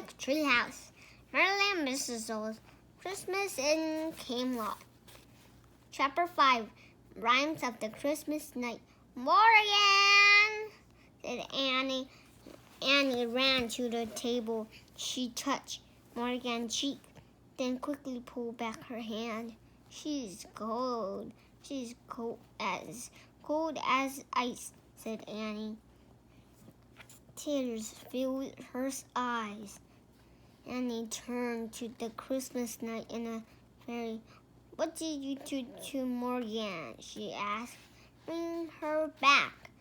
like Tree House Merlin Missions, Christmas in Camelot. Chapter 5, Rhymes of the Christmas Night. Morgan, said Annie. Annie ran to the table. She touched Morgan's cheek, then quickly pulled back her hand. She's cold. She's cold as ice, said Annie. Tears filled her eyes. Annie turned to the Christmas night in a very, "What did you do to Morgan?" she asked. "Bring her back.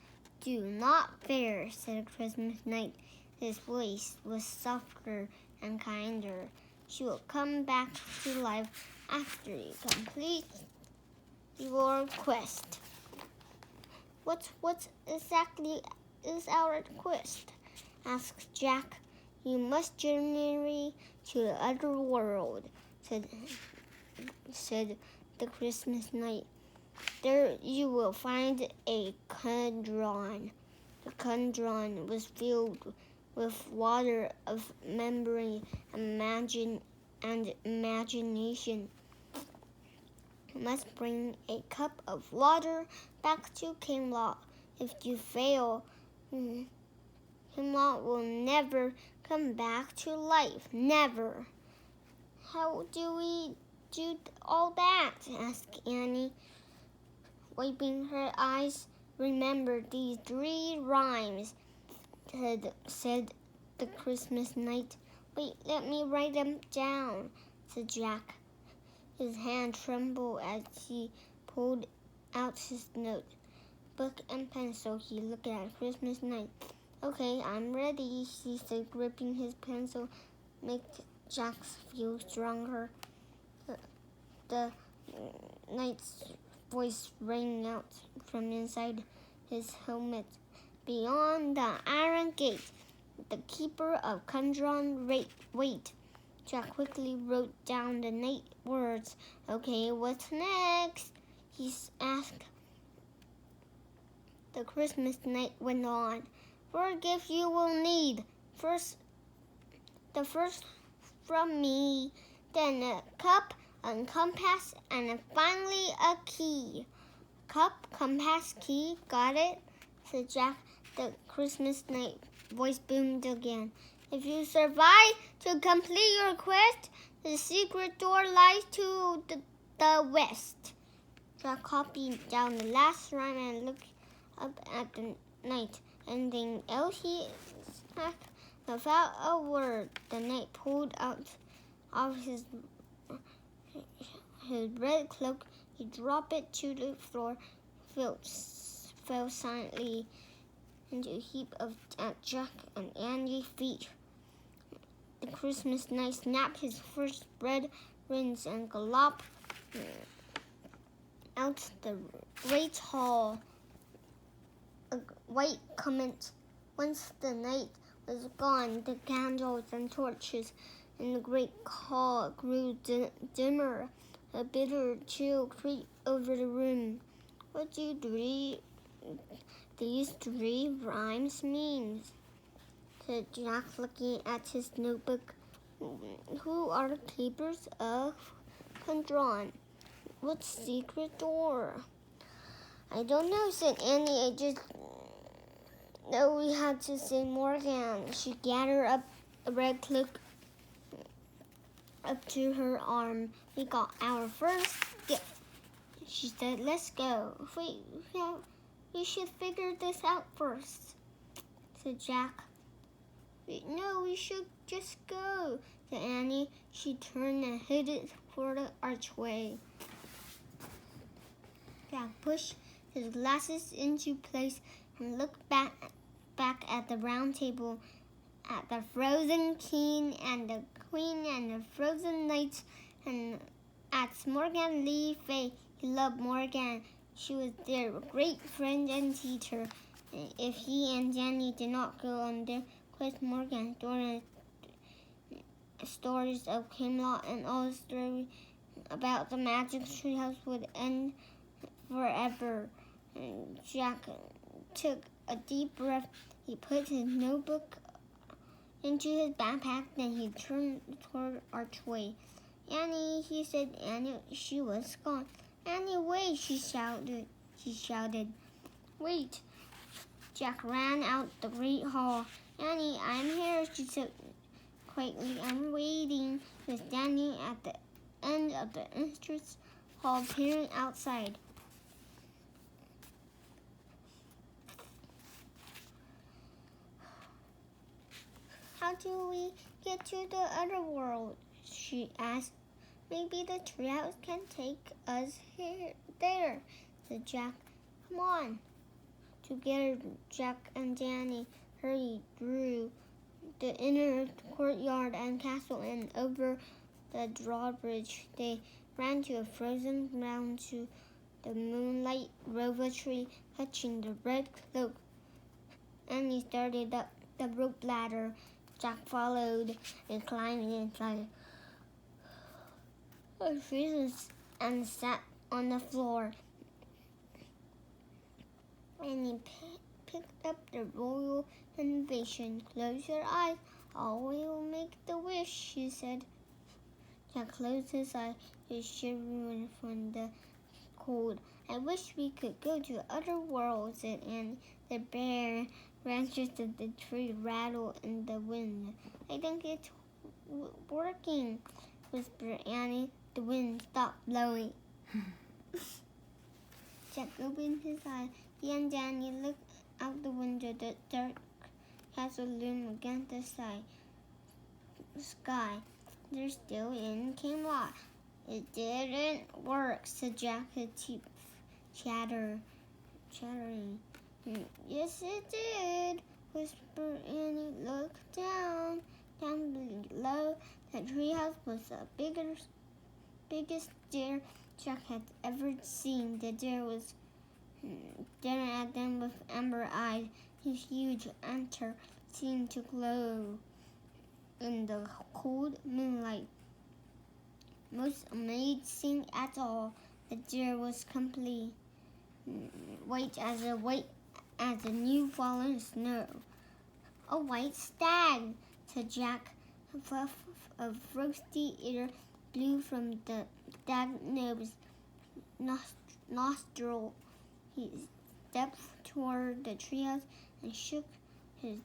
Do not fear," said Christmas night. His voice was softer and kinder. "She will come back to life after you complete your quest." What exactly is our quest?" asked Jack. "You must journey to the other world," said the Christmas night. "There you will find a cauldron." The cauldron was filled with water of memory and imagination. You must bring a cup of water back to Camelot. If you fail, Camelot will never come back to life. Never. "How do we do all that?" asked Annie, wiping her eyes. "Remember these 3 rhymes," said the Christmas night. "Wait, let me write them down," said Jack. His hand trembled as he pulled out his notebook and pencil. He looked at Christmas night. "Okay, I'm ready," he said, gripping his pencil. "Make Jack feel stronger." The knight's voice rang out from inside his helmet. "Beyond the iron gate, the keeper of Cauldron wait." Jack quickly wrote down the night words. "Okay, what's next?" he asked. The Christmas night went on. "4 gifts you will need. The first from me, then a cup, a compass, and finally a key." "Cup, compass, key, got it," said Jack. The Christmas night voice boomed again. "If you survive to complete your quest, the secret door lies to the west." Jack copied down the last rhyme and looked up at the night. "Anything else?" he asked. Without a word, the knight pulled out of his red cloak. He dropped it to the floor, fell silently into a heap at Jack and Annie's feet. The Christmas night snapped his first red wings and galloped out the great hall. A white comet. Once the night was gone, the candles and torches in the great hall grew dimmer. A bitter chill crept over the room. "What do these 3 rhymes mean?" said Jack, looking at his notebook. "Who are the keepers of Cauldron? What secret door?" "I don't know," said Annie. "I just know we had to save Morgan." She gathered up a red cloak up to her arm. "We got our first gift," she said. "Let's go." "Wait, we should figure this out first," said Jack. "No, we should just go," said Annie. She turned and headed for the archway. Jack pushed his glasses into place and looked back at the round table, at the frozen king and the queen and the frozen knights, and at Morgan Le Fay. He loved Morgan. She was their great friend and teacher. If he and Danny did not go on their quest, Morgan stories of Camelot and all the stories about the magic treehouse would end forever. Jack took a deep breath. He put his notebook into his backpack. Then he turned toward Archway. Annie, he said. Annie, she was gone. Annie, wait, she shouted. Wait. Jack ran out the great hall. Annie, I'm here, she said quietly. I'm waiting. He was standing at the end of the entrance hall, peering outside. How do we get to the other world? She asked. Maybe the treehouse can take us there, said Jack. Come on. Together, Jack and Danny hurried through the inner courtyard and castle and over the drawbridge. They ran to a frozen ground to the moonlight rover tree, touching the red cloak. Annie started up the rope ladder. Jack followed and climbed inside a freezes and sat on the floor. Annie picked up the royal innovation. Close your eyes. I will make the wish, she said. Jack closed his eyes. He shivered from the cold. I wish we could go to other worlds, said Annie. The bare branches of the tree rattled in the wind. I think it's working, whispered Annie. The wind stopped blowing. Jack opened his eyes. He and Danny looked out the window. The dark castle loomed against the sky. They're still in Camelot. It didn't work, said Jack, his teeth chattering. Yes, it did, whispered Annie. Look down. Down below, the treehouse was the biggest deer Jack had ever seen. The deer was staring at them with amber eyes. His huge antlers seemed to glow in the cold moonlight. Most amazing at all, the deer was completely white as the new fallen snow. A white stag, said Jack. A fluff of frosty air blew from the stag's nostril. He stepped toward the treehouse and shook his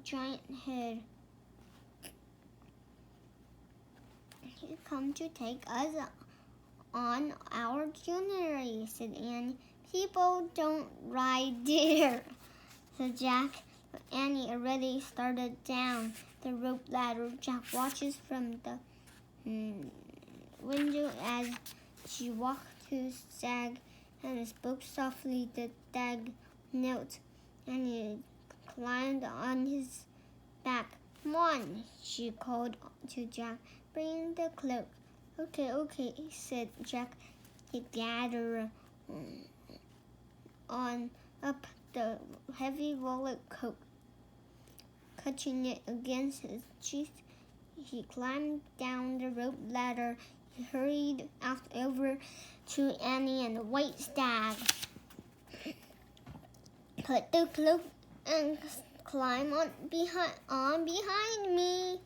giant head. He's come to take us on our journey, said Annie. People don't ride deer, said Jack. Annie already started down the rope ladder. Jack watches from the window as she walked to the stag and spoke softly. The stag knelt and he climbed on his back. Come on, she called to Jack. Bring the cloak. Okay, said Jack. He gathered on up the heavy wallet coat, catching it against his cheek. He climbed down the rope ladder. He hurried out over to Annie and the white stag. Put the cloak and climb on behind me,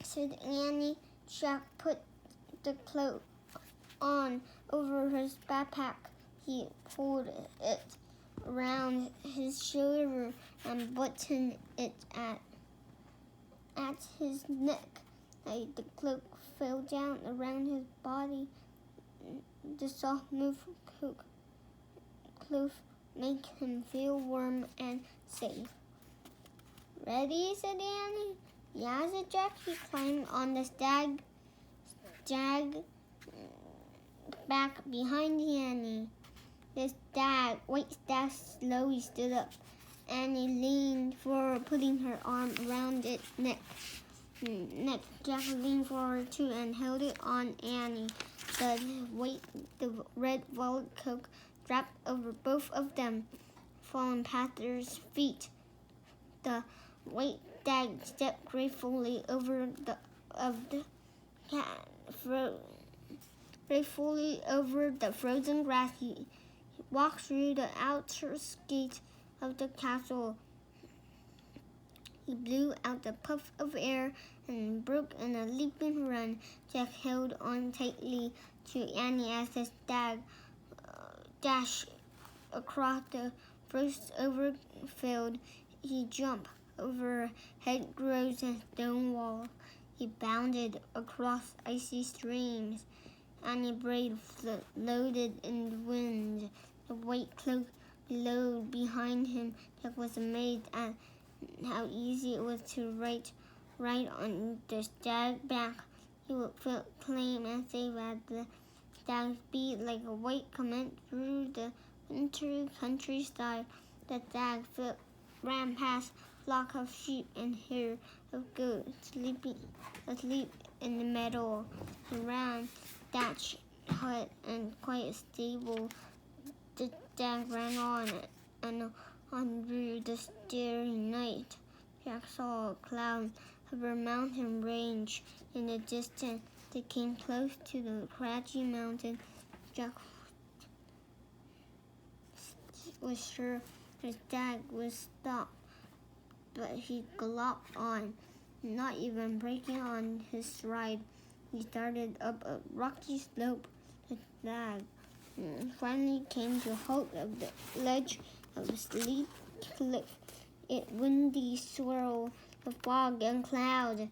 said Annie. Jack put the cloak on over his backpack. He pulled it around his shoulder and buttoned it at his neck. The cloak fell down around his body. The soft move cloth made him feel warm and safe. Ready, said Annie. Yeah, said Jack. He climbed on the stag back behind Annie. The white stag slowly stood up. Annie leaned forward, putting her arm around its neck. Jack leaned forward too and held it on Annie. The red velvet cloak dropped over both of them, falling past their feet. The white stag stepped gracefully over the frozen grass. He walked through the outer gate of the castle. He blew out a puff of air and broke in a leaping run. Jack held on tightly to Annie as the stag dashed across the frost-over field. He jumped over hedgerows and stone walls. He bounded across icy streams. Annie braid floated in the wind. The white cloak glowed behind him. Jack was amazed at how easy it was to ride on the stag's back. He would claim and say that the stag's beat like a white comet through the wintry countryside. The stag ran past a flock of sheep and herd of goats asleep in the meadow. He ran thatched hut and quiet stable. The stag ran on and on through the starry night. Jack saw a cloud of a mountain range in the distance. They came close to the craggy mountain. Jack was sure the stag would stop, but he galloped on, not even breaking on his stride. He started up a rocky slope. The stag finally came to a halt at the ledge of a steep cliff. It windy swirl of fog and cloud.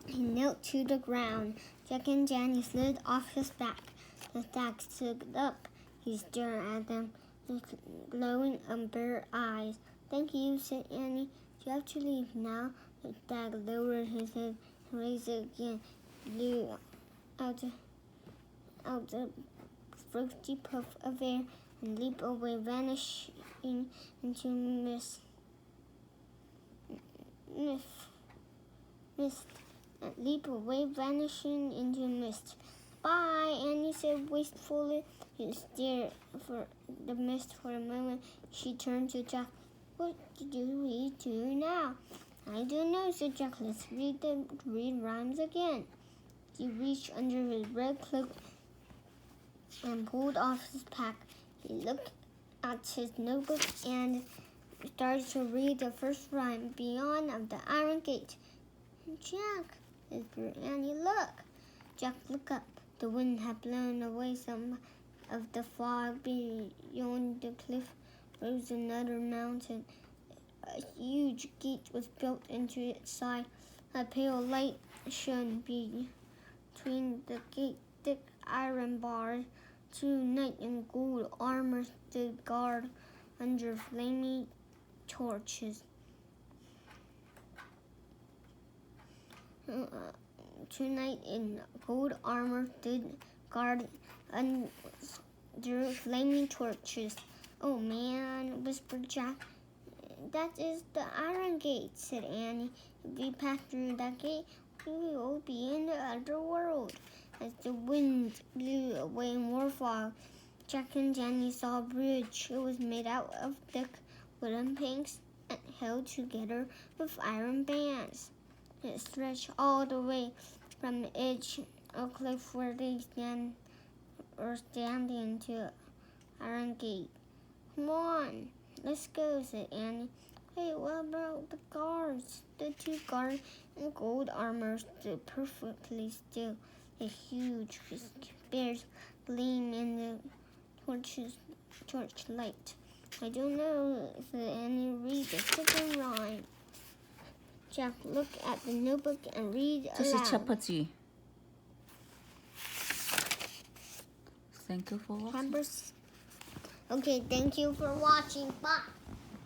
He knelt to the ground. Jack and Danny slid off his back. The stag stood up. He stared at them with glowing umber eyes. "Thank you," said Annie. "You have to leave now." The stag lowered his head and raised it again. Blew out the frosty puff of air and leaped away, vanishing into mist. "Bye," Annie said wistfully. He stared for the mist for a moment. She turned to Jack. "What do we do now?" "I don't know," said Jack. "Let's read rhymes again." He reached under his red cloak and pulled off his pack. He looked at his notebook and started to read the first rhyme. "Beyond of the iron gate." "Jack," whispered Annie, "look." Jack looked up. The wind had blown away some of the fog. Beyond the cliff rose another mountain. A huge gate was built into its side. A pale light shone between the gate thick iron bars. 2 knights in gold armor stood guard under flaming torches. 2 knights in gold armor stood guard under flaming torches. "Oh man," whispered Jack. "That is the Iron Gate," said Annie. "If we pass through that gate, we will be in the other world." As the wind blew away more fog, Jack and Jenny saw a bridge. It was made out of thick wooden planks and held together with iron bands. It stretched all the way from the edge of the cliff where they were standing to Iron Gate. "Come on, let's go," said Annie. "Hey, what about the guards?" The 2 guards in gold armor stood perfectly still. A huge spears gleamed in the torchlight. "I don't know," said Annie. "Read the second rhyme." Jack looked at the notebook and read aloud. 这是 chapter 几 Thank you for watching. Okay, thank you for watching. Bye.